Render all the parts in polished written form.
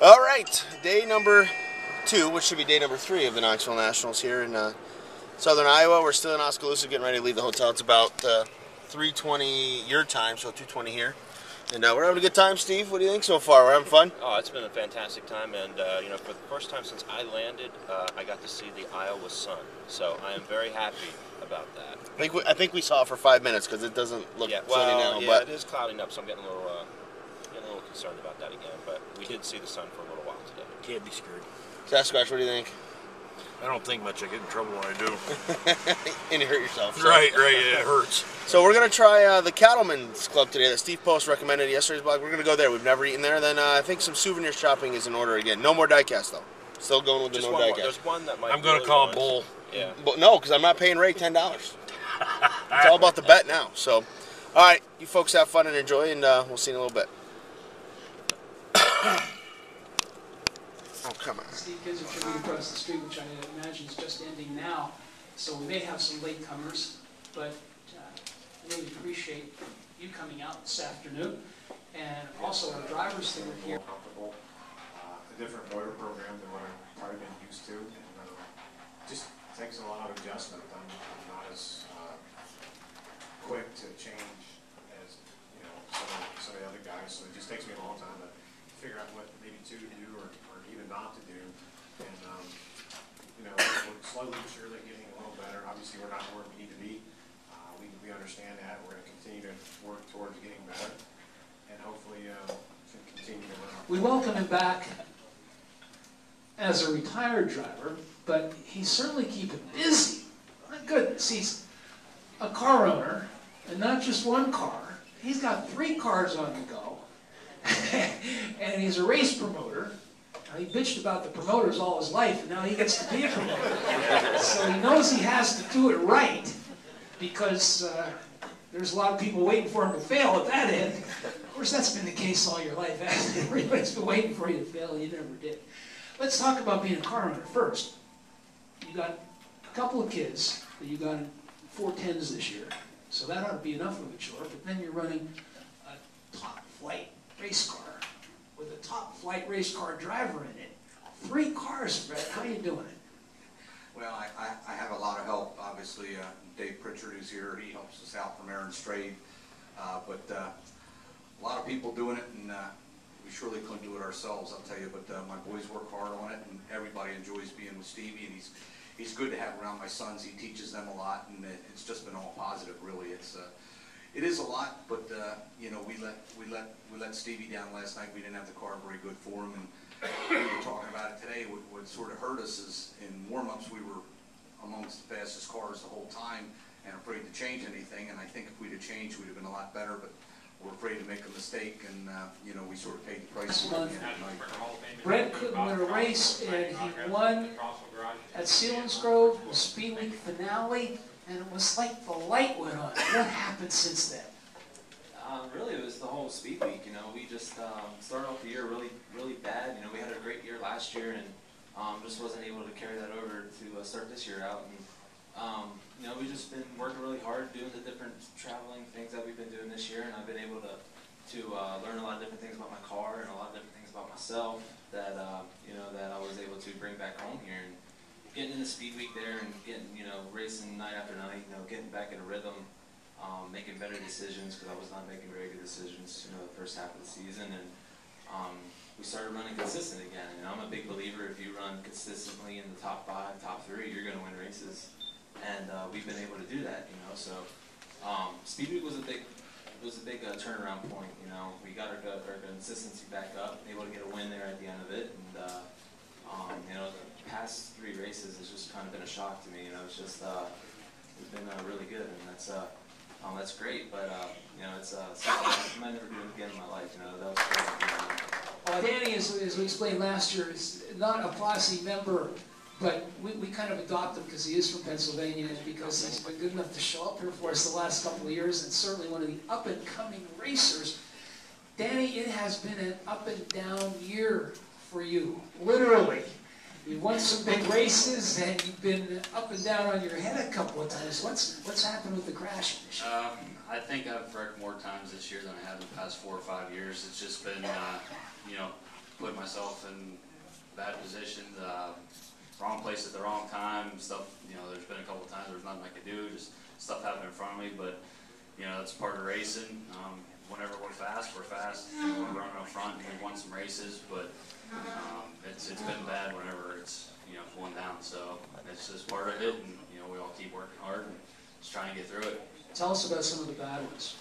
All right, day number 2, which should be day number 3 of the Knoxville Nationals here in southern Iowa. We're still in Oskaloosa, getting ready to leave the hotel. It's about 3:20 your time, so 2:20 here. And we're having a good time, Steve. What do you think so far? We're having fun? Oh, it's been a fantastic time, and you know, for the first time since I landed, I got to see the Iowa sun. So I am very happy about that. I think we saw it for 5 minutes because it doesn't look sunny now. Yeah, but it is clouding up, so I'm getting a little concerned about that again. But we did see the sun for a little while today. Can't be screwed. Sasquatch, what do you think? I don't think much. I get in trouble when I do. And you hurt yourself. So. Right, it hurts. So we're going to try the Cattlemen's Club today that Steve Post recommended in yesterday's blog. We're going to go there. We've never eaten there. Then I think some souvenir shopping is in order again. No more diecast, though. Still going with the no diecast. There's one that might I'm going to call a bull. Yeah. But no, because I'm not paying Ray $10. It's all about the bet now. So, all right, you folks have fun and enjoy, and we'll see you in a little bit. Oh, come on. Steve Kids are tribute across the street, which I imagine is just ending now. So we may have some latecomers, but really appreciate you coming out this afternoon. And also our drivers that are here. Comfortable, a different motor program than what I've probably been used to. And just takes a lot of adjustment. I'm not as quick to change as some of the other guys. So it just takes me a long time to figure out what maybe to do or even not to do. And we're slowly but surely getting a little better. Obviously, we're not where we need to be. We understand that. We're going to continue to work towards getting better, and hopefully continue to learn. We welcome him back as a retired driver, but he's certainly keeping busy. My goodness, he's a car owner, and not just one car. He's got 3 cars on the go, and he's a race promoter. Now, he bitched about the promoters all his life, and now he gets to be a promoter. So he knows he has to do it right, because there's a lot of people waiting for him to fail at that end. Of course, that's been the case all your life, hasn't it? Everybody's been waiting for you to fail, and you never did. Let's talk about being a car owner first. You got a couple of kids that you got in 410s this year, so that ought to be enough of a chore, but then you're running a top-flight race car with a top-flight race car driver in it. 3 cars, Fred. How are you doing it? Well, I have a lot of help. Obviously, Dave Pritchard, who's here, he helps us out from Aaron Strayed. But a lot of people doing it, and we surely couldn't do it ourselves, I'll tell you. But my boys work hard on it, and everybody enjoys being with Stevie, and he's good to have around my sons. He teaches them a lot, and it's just been all positive, really. It is a lot, but we let Stevie down last night. We didn't have the car very good for him, and we were talking about it today. What sort of hurt us is in warm-ups we were amongst the fastest cars the whole time and afraid to change anything. And I think if we'd have changed, we'd have been a lot better. But we're afraid to make a mistake, and we sort of paid the price for it. Brett couldn't win a race, and he won at Selinsgrove, the Speed Week finale, and it was like the light went on. What happened since then? Really, it was the whole Speed Week. We just started off the year really bad. We had a great year last year, and just wasn't able to carry that over to start this year out. And we've just been working really hard, doing the different traveling things that we've been doing this year, and I've been able to learn a lot of different things about my car and a lot of different things about myself that that I was able to bring back home here. And getting in the Speed Week there and getting racing night after night, getting back in a rhythm. Making better decisions, because I was not making very good decisions, the first half of the season, and we started running consistent again. And I'm a big believer, if you run consistently in the top 5, top 3, you're going to win races, and we've been able to do that. So Speed Week was a big turnaround point. We got our consistency back up, able to get a win there at the end of it, and the past 3 races has just kind of been a shock to me. It's just we've been really good, and that's great, but it's something I might never do again in my life. That was great. Well, Danny, as we explained last year, is not a Posse member, but we kind of adopt him because he is from Pennsylvania, and because he's been good enough to show up here for us the last couple of years, and certainly one of the up-and-coming racers. Danny, it has been an up-and-down year for you, literally. You've won some big races, and you've been up and down on your head a couple of times. What's happened with the crash this year? I think I've wrecked more times this year than I have in the past 4 or 5 years. It's just been, put myself in bad positions, wrong place at the wrong time, stuff, you know, there's been a couple of times there's nothing I could do, just stuff happened in front of me, but, you know, that's part of racing. Whenever we're fast, we're fast. We're running up front, and we won some races, but it's been bad whenever it's, you know, going down, so it's just part of it, and, you know, we all keep working hard and just trying to get through it. Tell us about some of the bad ones.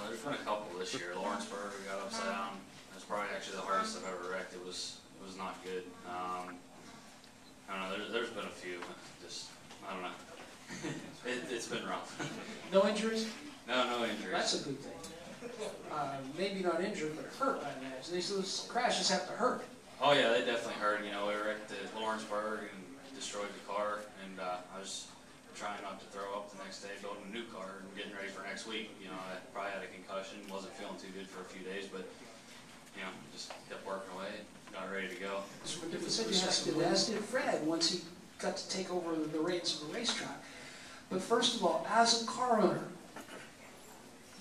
There's been a couple this year. Lawrenceburg, we got upside down. That's probably actually the hardest I've ever wrecked. It was not good. I don't know. There's been a few. Just I don't know. It's been rough. No injuries? No injuries. That's a good thing. Maybe not injured, but hurt, I imagine. Those crashes have to hurt. Oh yeah, they definitely hurt. You know, we wrecked at Lawrenceburg and destroyed the car, and I was trying not to throw up the next day, building a new car and getting ready for next week. You know, I probably had a concussion, wasn't feeling too good for a few days, but you know, just kept working away, got ready to go. You said you as did Fred once he got to take over the reins of the racetrack. But first of all, as a car owner,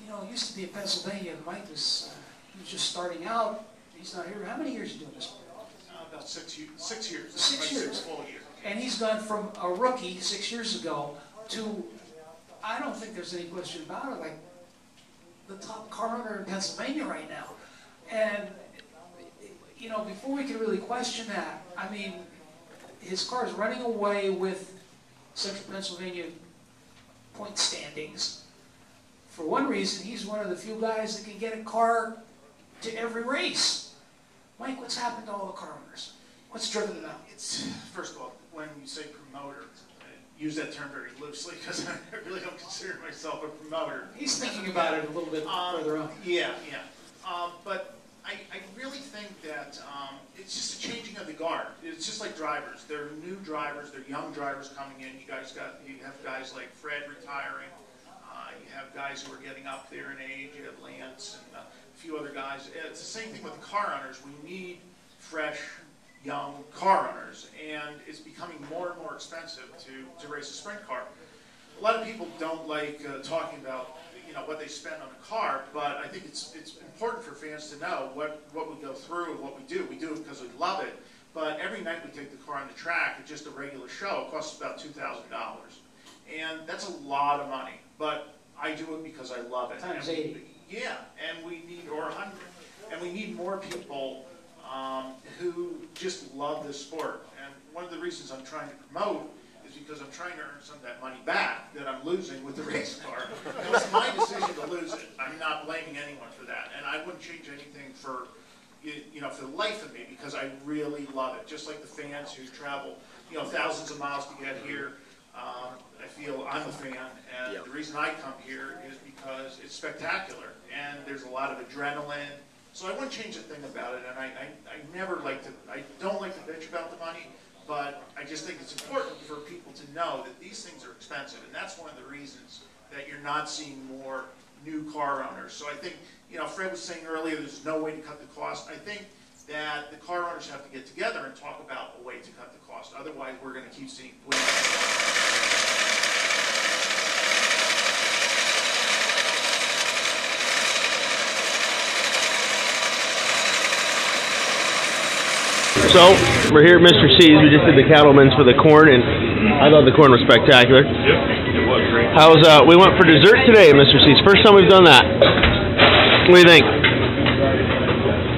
you know, it used to be in Pennsylvania. Mike was he was just starting out. He's not here. How many years you doing this? About 6 years. 6 years. 6 years. 6 full years. And he's gone from a rookie 6 years ago to, I don't think there's any question about it, like the top car owner in Pennsylvania right now. And, you know, before we can really question that, I mean, his car is running away with Central Pennsylvania point standings. For one reason, he's one of the few guys that can get a car to every race. Mike, what's happened to all the car owners? What's driven them out? It's, first of all, when you say promoter, I use that term very loosely because I really don't consider myself a promoter. He's thinking about it a little bit further on. Yeah. But I really think that it's just a changing of the guard. It's just like drivers. They're new drivers. They're young drivers coming in. You have guys like Fred retiring. You have guys who are getting up there in age. You have Lance and a few other guys. It's the same thing with the car owners. We need fresh, young car owners, and it's becoming more and more expensive to race a sprint car. A lot of people don't like talking about what they spend on a car, but I think it's important for fans to know what we go through and what we do. We do it because we love it, but every night we take the car on the track at just a regular show, it costs about $2,000, and that's a lot of money. But I do it because I love it. Times 80. Yeah, and we need, or 100, and we need more people who just love this sport. And one of the reasons I'm trying to promote is because I'm trying to earn some of that money back that I'm losing with the race car. It was my decision to lose it. I'm not blaming anyone for that, and I wouldn't change anything for for the life of me, because I really love it. Just like the fans who travel thousands of miles to get here. I feel I'm a fan, and the reason I come here is because it's spectacular, and there's a lot of adrenaline. So I wouldn't change a thing about it, and I don't like to bitch about the money, but I just think it's important for people to know that these things are expensive, and that's one of the reasons that you're not seeing more new car owners. So I think, Fred was saying earlier, there's no way to cut the cost. I think that the car owners have to get together and talk about a way to cut the cost. Otherwise, we're going to keep seeing So, we're here at Mr. C's. We just did the cattlemen's for the corn, and I thought the corn was spectacular. Yep, it was great. We went for dessert today at Mr. C's. First time we've done that. What do you think?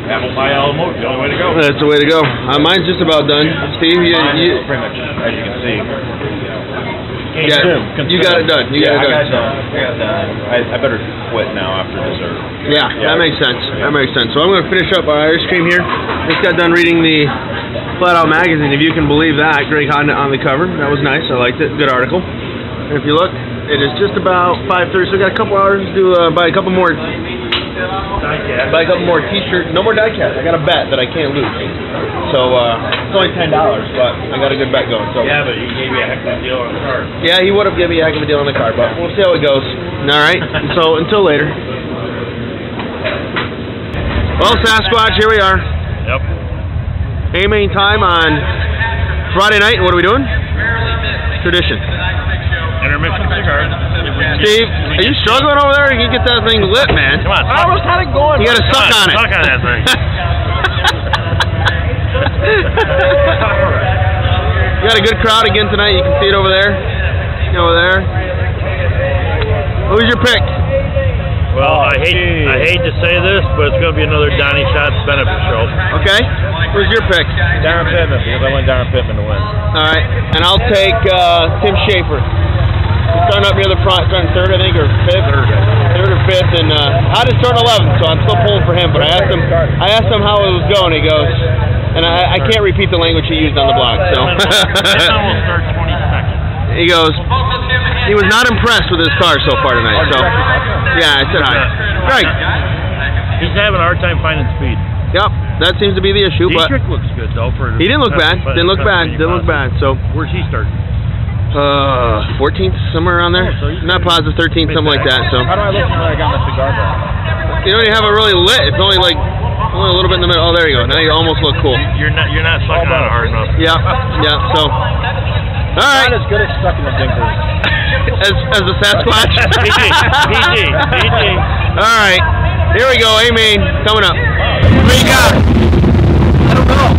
Apple pie a la mode, the only way to go. That's the way to go. Mine's just about done. Steve, Pretty much, as you can see. You got it done. You got it done. I better quit now after dessert. Yeah, that makes sense. That makes sense. So I'm going to finish up our ice cream here. Just got done reading the Flat Out magazine, if you can believe that. Greg Hodnett on the cover. That was nice. I liked it. Good article. And if you look, it is just about 5:30. So we got a couple hours to buy a couple more. Buy a couple more t-shirts. No more die-cast. I got a bet that I can't lose. So it's only $10, but I got a good bet going. So yeah, but he gave me a heck of a deal on the card. Yeah, he would have given me a heck of a deal on the card, but we'll see how it goes. All right. So until later. Well, Sasquatch, here we are. Yep. Aiming time on Friday night. What are we doing? Tradition. Intermission cigar. Steve, are you struggling over there? You can get that thing lit, man. Come on. I almost had it going. You got to suck on it. Suck on that thing. You got a good crowd again tonight. You can see it over there. Over there. Who's your pick? Well, I hate to say this, but it's going to be another Donnie Shots benefit show. Okay. Who's your pick? Darren Pittman, because I want Darren Pittman to win. All right. And I'll take Tim Schaefer. He's starting up near the front, starting third, I think, or fifth. Third or fifth. And I just started 11th, so I'm still pulling for him. But I asked him how it was going. He goes, and I can't repeat the language he used on the block. So. This one will start 22nd. He goes, he was not impressed with his car so far tonight. So, yeah, I said hi. Greg. He's having a hard time finding speed. Yep, that seems to be the issue. Dietrich looks good though. He didn't look bad. Didn't look bad. So, where's he starting? 14th, somewhere around there. Not positive, 13th, something like that. So. How do I look when I got my cigar back? You don't even have it really lit. It's only like a little bit in the middle. Oh, there you go. Now you almost look cool. You're not sucking on it hard enough. Yeah. So. All right. Not as good as sucking a dinkers. as the Sasquatch. PG. All right. Here we go. Amen. Coming up. What do you got? I don't know.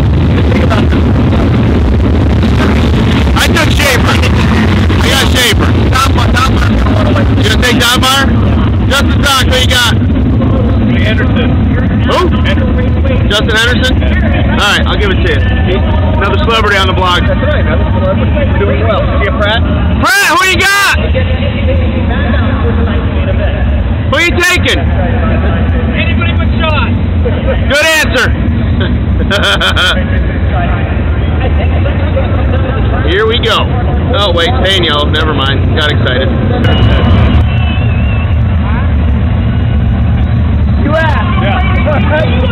Think about this. I took Schaefer. I got Schaefer. You gonna take Donbar? Justin Doc, who you got? Anderson. Who? Anderson. Justin Henderson? All right, I'll give it to you. Another celebrity on the blog. That's right. Another celebrity. Doing well. See you, Pratt? Pratt, who you got? Who you taking? Anybody but Sean. Good answer. Here we go. Oh, wait, staying yellow. Never mind. Got excited. You asked.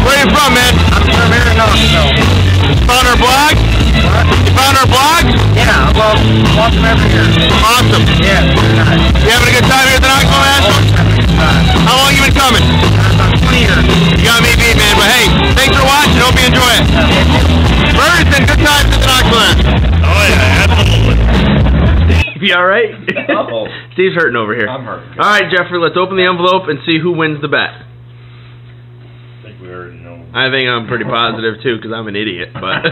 Where you from, man? I'm here in Knoxville. Found our blog? What? You found our blog? Yeah, well, welcome every year. Awesome. Yeah, very nice. You having a good time here at the Knoxville Nationals? How long you been coming? About 20 years. You got me beat, man. But hey, thanks for watching. Hope you enjoy it. Ferguson, good times at the Knoxville Nationals. Oh yeah, absolutely. You all right? Uh-oh. Steve's hurting over here. I'm hurting. All right, Jeffrey, let's open the envelope and see who wins the bet. I think we already know. I think I'm pretty positive, too, because I'm an idiot. But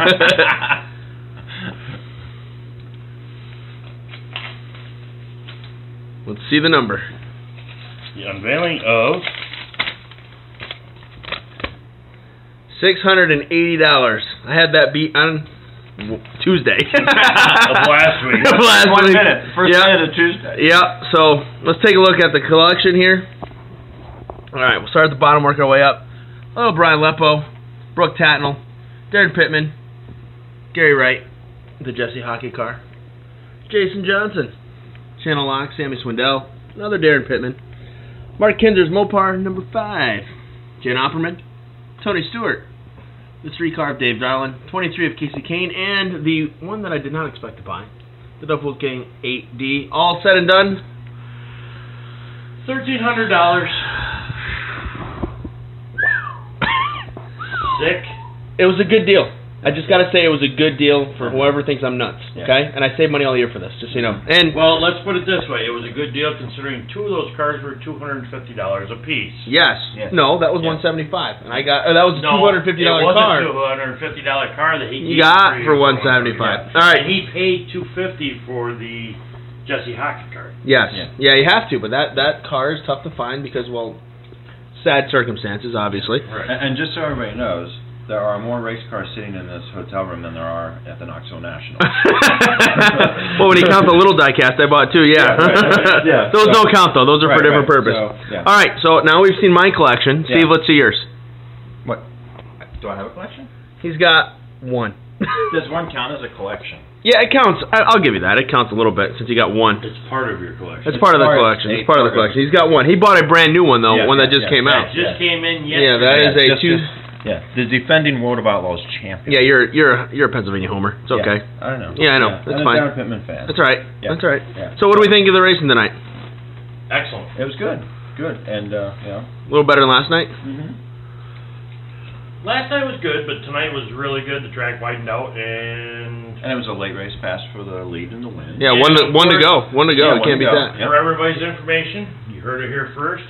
let's see the number. The unveiling of $680. I had that beat on Tuesday. of last week. Of last One week. minute. First minute of Tuesday. Yeah, so let's take a look at the collection here. All right, we'll start at the bottom, work our way up. Oh, Brian Lepo, Brooke Tatnall, Darren Pittman, Gary Wright, the Jesse Hockey car, Jason Johnson, Channel Lock, Sammy Swindell, another Darren Pittman, Mark Kinzer's Mopar number 5, Jen Opperman, Tony Stewart, the 3 car of Dave Darlin, 23 of Casey Kane, and the one that I did not expect to buy, the Duffel King 8D. All said and done, $1,300. Sick. It was a good deal. I just got to say it was a good deal for whoever thinks I'm nuts, okay? And I saved money all year for this, just so you know. And Well, let's put it this way. It was a good deal considering 2 of those cars were $250 a piece. yes, no, that was $175, and I got that was a $250 car. It was a $250 car that he You got for $175. All right, And he paid $250 for the Jesse Hockey car. yes, yeah, you have to, but that car is tough to find because, well, sad circumstances, obviously. Right. And just so everybody knows, there are more race cars sitting in this hotel room than there are at the Knoxville Nationals. Well, when you count the little diecast I bought too, yeah. Yeah, Those don't count though; those are for different purpose. So, yeah. All right, so now we've seen my collection. Steve, let's see yours. What? Do I have a collection? He's got one. Does one count as a collection? Yeah, it counts. I'll give you that. It counts a little bit since you got one. It's part of your collection. It's part of the collection. It's part of the collection. He's got one. He bought a brand new one though, one that just came out. That just came in yesterday. Yeah, that is a two. Yeah, the defending World of Outlaws champion. Yeah, you're a Pennsylvania homer. It's okay. I don't know. Yeah, I know. That's fine. I'm a Darren Pittman fan. That's right. Yeah. That's right. Yeah. So what do we think of the racing tonight? Excellent. It was good. Good, and A little better than last night? Last night was good, but tonight was really good. The track widened out, and it was a late race pass for the lead and the win. Yeah, one to go. You can't beat that. For everybody's information, you heard it here first.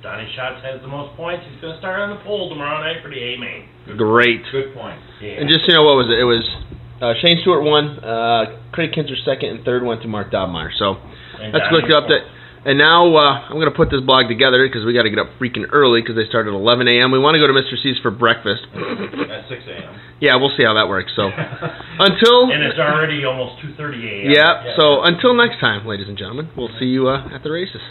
Donnie Schatz has the most points. He's going to start on the pole tomorrow night for the A main. Great. Good point. Yeah. And just what was it? It was Shane Stewart won, Craig Kinzer second, and third went to Mark Dobmeyer. So that's quick update. And now I'm going to put this blog together because we got to get up freaking early because they start at 11 a.m. We want to go to Mr. C's for breakfast. At 6 a.m. Yeah, we'll see how that works. So and it's already almost 2:30 a.m. Yeah. So until next time, ladies and gentlemen, we'll see you at the races.